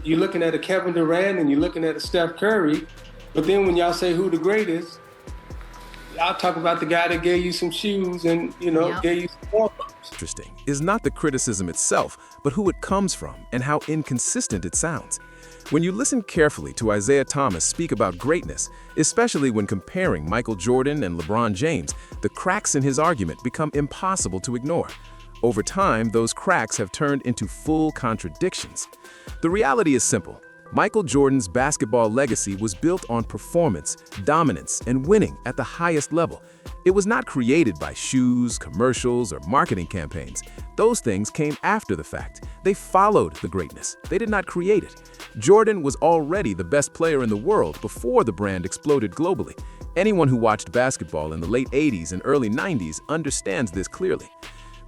You're looking at a Kevin Durant and you're looking at a Steph Curry, but then when y'all say who the greatest, y'all talk about the guy that gave you some shoes and, gave you some more. Interesting is not the criticism itself, but who it comes from and how inconsistent it sounds. When you listen carefully to Isiah Thomas speak about greatness, especially when comparing Michael Jordan and LeBron James, the cracks in his argument become impossible to ignore. Over time, those cracks have turned into full contradictions. The reality is simple. Michael Jordan's basketball legacy was built on performance, dominance, and winning at the highest level. It was not created by shoes, commercials, or marketing campaigns. Those things came after the fact. They followed the greatness. They did not create it. Jordan was already the best player in the world before the brand exploded globally. Anyone who watched basketball in the late 80s and early 90s understands this clearly.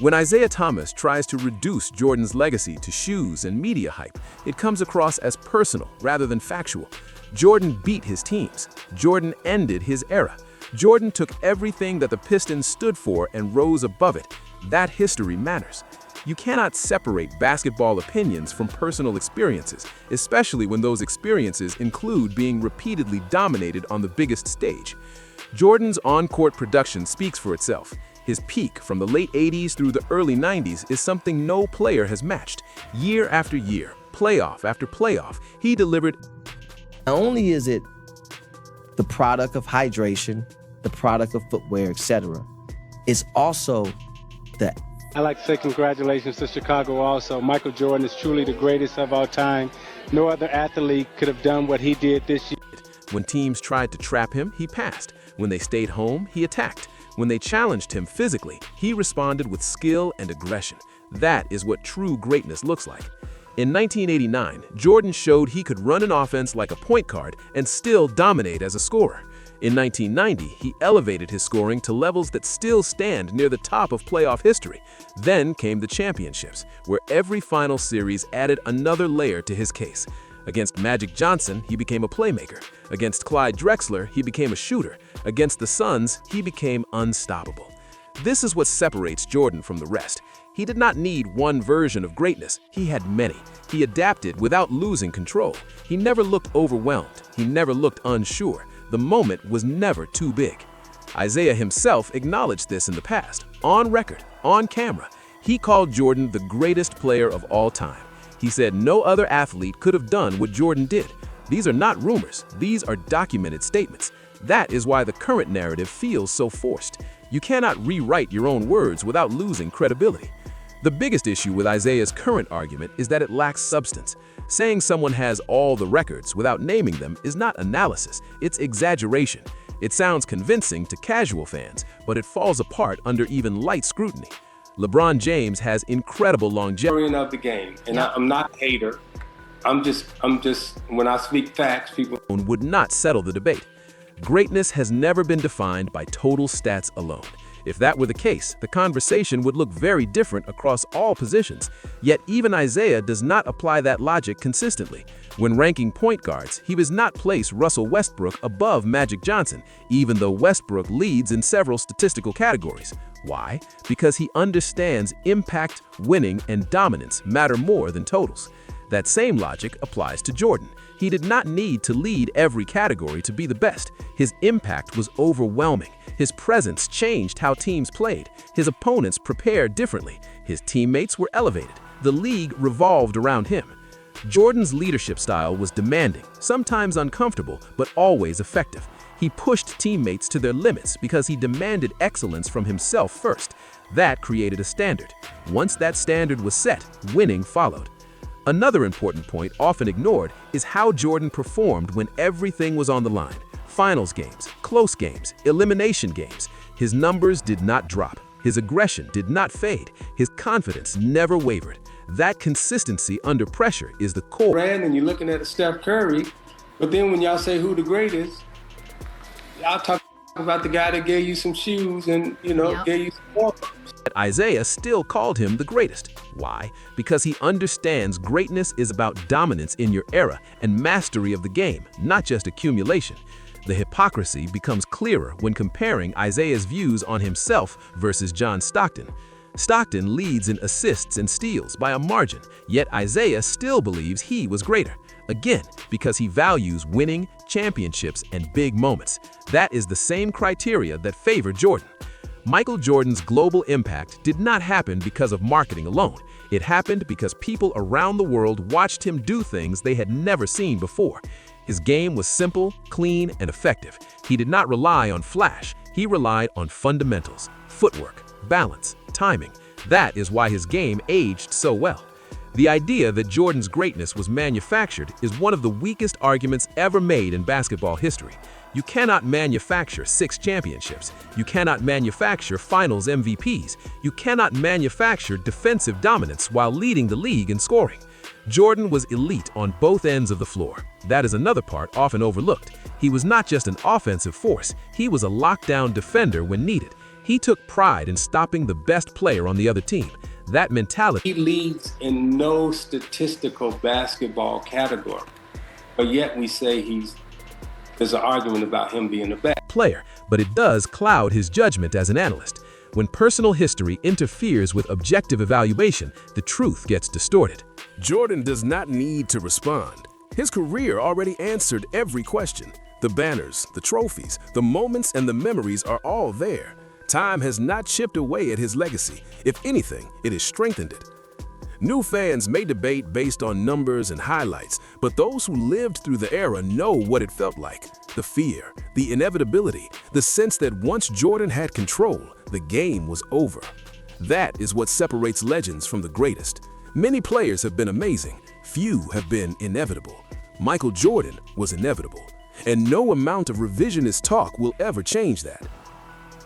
When Isiah Thomas tries to reduce Jordan's legacy to shoes and media hype, it comes across as personal rather than factual. Jordan beat his teams. Jordan ended his era. Jordan took everything that the Pistons stood for and rose above it. That history matters. You cannot separate basketball opinions from personal experiences, especially when those experiences include being repeatedly dominated on the biggest stage. Jordan's on-court production speaks for itself. His peak from the late 80s through the early 90s is something no player has matched. Year after year, playoff after playoff, he delivered. Not only is it the product of hydration, the product of footwear, etc., it's also the I'd like to say congratulations to Chicago also. Michael Jordan is truly the greatest of our time. No other athlete could have done what he did this year. When teams tried to trap him, he passed. When they stayed home, he attacked. When they challenged him physically, he responded with skill and aggression. That is what true greatness looks like. In 1989, Jordan showed he could run an offense like a point guard and still dominate as a scorer. In 1990, he elevated his scoring to levels that still stand near the top of playoff history. Then came the championships, where every final series added another layer to his case. Against Magic Johnson, he became a playmaker. Against Clyde Drexler, he became a shooter. Against the Suns, he became unstoppable. This is what separates Jordan from the rest. He did not need one version of greatness. He had many. He adapted without losing control. He never looked overwhelmed. He never looked unsure. The moment was never too big. Isiah himself acknowledged this in the past, on record, on camera. He called Jordan the greatest player of all time. He said no other athlete could have done what Jordan did. These are not rumors. These are documented statements. That is why the current narrative feels so forced. You cannot rewrite your own words without losing credibility. The biggest issue with Isiah's current argument is that it lacks substance. Saying someone has all the records without naming them is not analysis, it's exaggeration. It sounds convincing to casual fans, but it falls apart under even light scrutiny. LeBron James has incredible longevity Of the game, and I'm not a hater. I'm just, when I speak facts, people would not settle the debate. Greatness has never been defined by total stats alone. If that were the case, the conversation would look very different across all positions. Yet even Isiah does not apply that logic consistently. When ranking point guards, he does not place Russell Westbrook above Magic Johnson, even though Westbrook leads in several statistical categories. Why? Because he understands impact, winning, and dominance matter more than totals. That same logic applies to Jordan. He did not need to lead every category to be the best. His impact was overwhelming. His presence changed how teams played. His opponents prepared differently. His teammates were elevated. The league revolved around him. Jordan's leadership style was demanding, sometimes uncomfortable, but always effective. He pushed teammates to their limits because he demanded excellence from himself first. That created a standard. Once that standard was set, winning followed. Another important point often ignored is how Jordan performed when everything was on the line. Finals games, close games, elimination games. His numbers did not drop. His aggression did not fade. His confidence never wavered. That consistency under pressure is the core. and you're looking at a Steph Curry, but then when y'all say who the greatest, y'all talk about the guy that gave you some shoes and, gave you some more. Isiah still called him the greatest. Why? Because he understands greatness is about dominance in your era and mastery of the game, not just accumulation. The hypocrisy becomes clearer when comparing Isiah's views on himself versus John Stockton. Stockton leads in assists and steals by a margin, yet Isiah still believes he was greater. Again, because he values winning, championships, and big moments. That is the same criteria that favored Jordan. Michael Jordan's global impact did not happen because of marketing alone. It happened because people around the world watched him do things they had never seen before. His game was simple, clean, and effective. He did not rely on flash. He relied on fundamentals, footwork, balance, timing. That is why his game aged so well. The idea that Jordan's greatness was manufactured is one of the weakest arguments ever made in basketball history. You cannot manufacture 6 championships. You cannot manufacture finals MVPs. You cannot manufacture defensive dominance while leading the league in scoring. Jordan was elite on both ends of the floor. That is another part often overlooked. He was not just an offensive force, he was a lockdown defender when needed. He took pride in stopping the best player on the other team. That mentality. He leads in no statistical basketball category, but yet we say there's an argument about him being the best player, but it does cloud his judgment as an analyst. When personal history interferes with objective evaluation, the truth gets distorted. Jordan does not need to respond. His career already answered every question. The banners, the trophies, the moments, and the memories are all there. Time has not chipped away at his legacy. If anything, it has strengthened it. New fans may debate based on numbers and highlights, but those who lived through the era know what it felt like. The fear, the inevitability, the sense that once Jordan had control, the game was over. That is what separates legends from the greatest. Many players have been amazing. Few have been inevitable. Michael Jordan was inevitable, and no amount of revisionist talk will ever change that.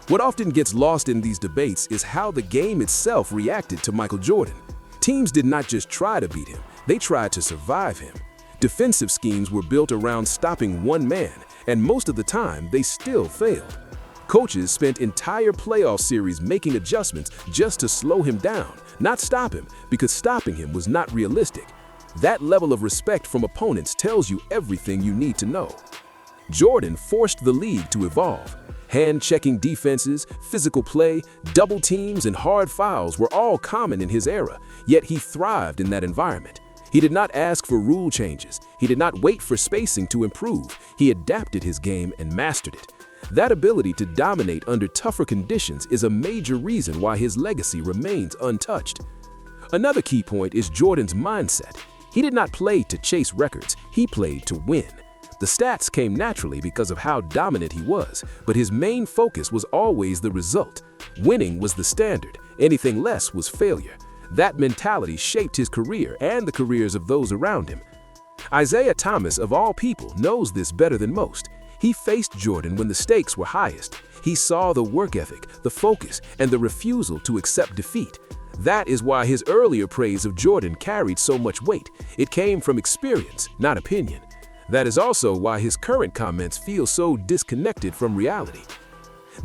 What often gets lost in these debates is how the game itself reacted to Michael Jordan. Teams did not just try to beat him, they tried to survive him. Defensive schemes were built around stopping one man, and most of the time, they still failed. Coaches spent entire playoff series making adjustments just to slow him down, not stop him, because stopping him was not realistic. That level of respect from opponents tells you everything you need to know. Jordan forced the league to evolve. Hand-checking defenses, physical play, double teams, and hard fouls were all common in his era, yet he thrived in that environment. He did not ask for rule changes. He did not wait for spacing to improve. He adapted his game and mastered it. That ability to dominate under tougher conditions is a major reason why his legacy remains untouched. Another key point is Jordan's mindset. He did not play to chase records, he played to win. The stats came naturally because of how dominant he was, but his main focus was always the result. Winning was the standard, anything less was failure. That mentality shaped his career and the careers of those around him. Isiah Thomas, of all people, knows this better than most. He faced Jordan when the stakes were highest. He saw the work ethic, the focus, and the refusal to accept defeat. That is why his earlier praise of Jordan carried so much weight. It came from experience, not opinion. That is also why his current comments feel so disconnected from reality.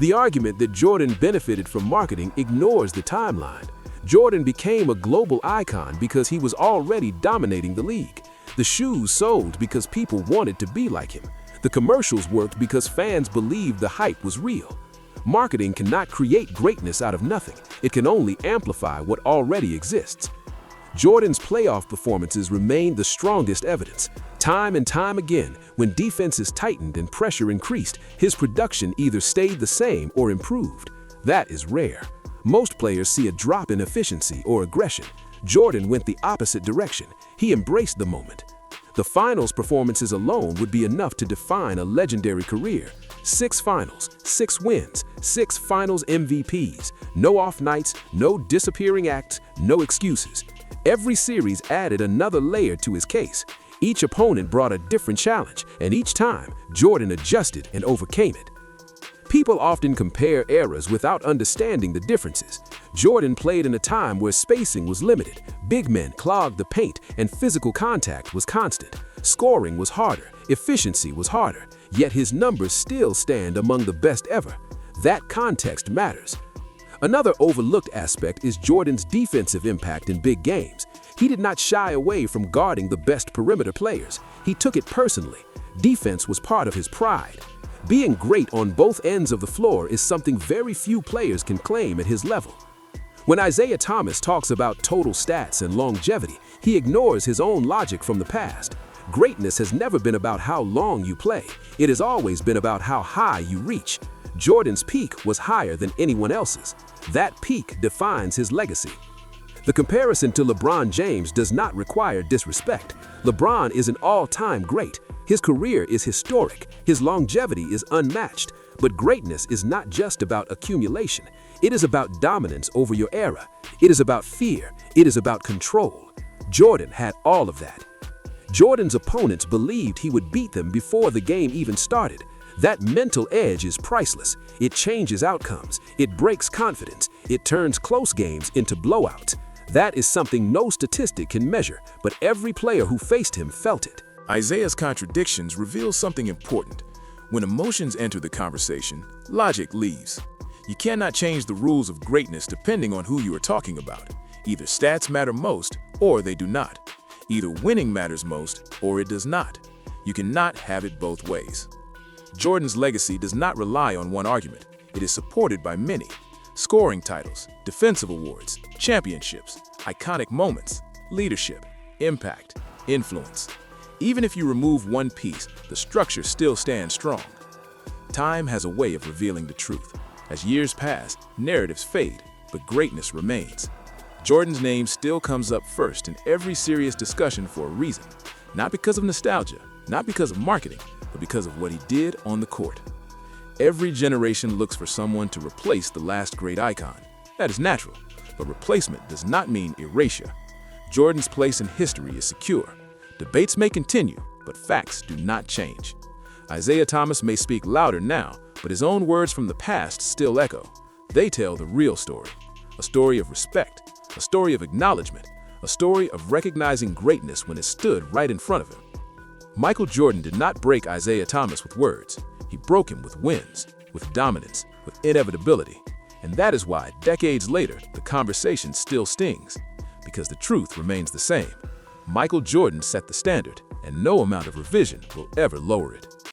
The argument that Jordan benefited from marketing ignores the timeline. Jordan became a global icon because he was already dominating the league. The shoes sold because people wanted to be like him. The commercials worked because fans believed the hype was real. Marketing cannot create greatness out of nothing. It can only amplify what already exists. Jordan's playoff performances remain the strongest evidence. Time and time again, when defenses tightened and pressure increased, his production either stayed the same or improved. That is rare. Most players see a drop in efficiency or aggression. Jordan went the opposite direction. He embraced the moment. The finals performances alone would be enough to define a legendary career. 6 finals, 6 wins, 6 finals MVPs. No off nights, no disappearing acts, no excuses. Every series added another layer to his case. Each opponent brought a different challenge, and each time, Jordan adjusted and overcame it. People often compare eras without understanding the differences. Jordan played in a time where spacing was limited, big men clogged the paint, and physical contact was constant. Scoring was harder, efficiency was harder, yet his numbers still stand among the best ever. That context matters. Another overlooked aspect is Jordan's defensive impact in big games. He did not shy away from guarding the best perimeter players. He took it personally. Defense was part of his pride. Being great on both ends of the floor is something very few players can claim at his level. When Isiah Thomas talks about total stats and longevity, he ignores his own logic from the past. Greatness has never been about how long you play. It has always been about how high you reach. Jordan's peak was higher than anyone else's. That peak defines his legacy. The comparison to LeBron James does not require disrespect. LeBron is an all-time great. His career is historic. His longevity is unmatched. But greatness is not just about accumulation. It is about dominance over your era. It is about fear. It is about control. Jordan had all of that. Jordan's opponents believed he would beat them before the game even started. That mental edge is priceless. It changes outcomes. It breaks confidence. It turns close games into blowouts. That is something no statistic can measure, but every player who faced him felt it. Isiah's contradictions reveal something important. When emotions enter the conversation, logic leaves. You cannot change the rules of greatness depending on who you are talking about. Either stats matter most, or they do not. Either winning matters most, or it does not. You cannot have it both ways. Jordan's legacy does not rely on one argument. It is supported by many. Scoring titles, defensive awards, championships, iconic moments, leadership, impact, influence. Even if you remove one piece, the structure still stands strong. Time has a way of revealing the truth. As years pass, narratives fade, but greatness remains. Jordan's name still comes up first in every serious discussion for a reason. Not because of nostalgia, not because of marketing, but because of what he did on the court. Every generation looks for someone to replace the last great icon. That is natural, but replacement does not mean erasure. Jordan's place in history is secure. Debates may continue, but facts do not change. Isiah Thomas may speak louder now, but his own words from the past still echo. They tell the real story. A story of respect, a story of acknowledgement, a story of recognizing greatness when it stood right in front of him. Michael Jordan did not break Isiah Thomas with words. He broke him with wins, with dominance, with inevitability. And that is why, decades later, the conversation still stings. Because the truth remains the same. Michael Jordan set the standard, and no amount of revision will ever lower it.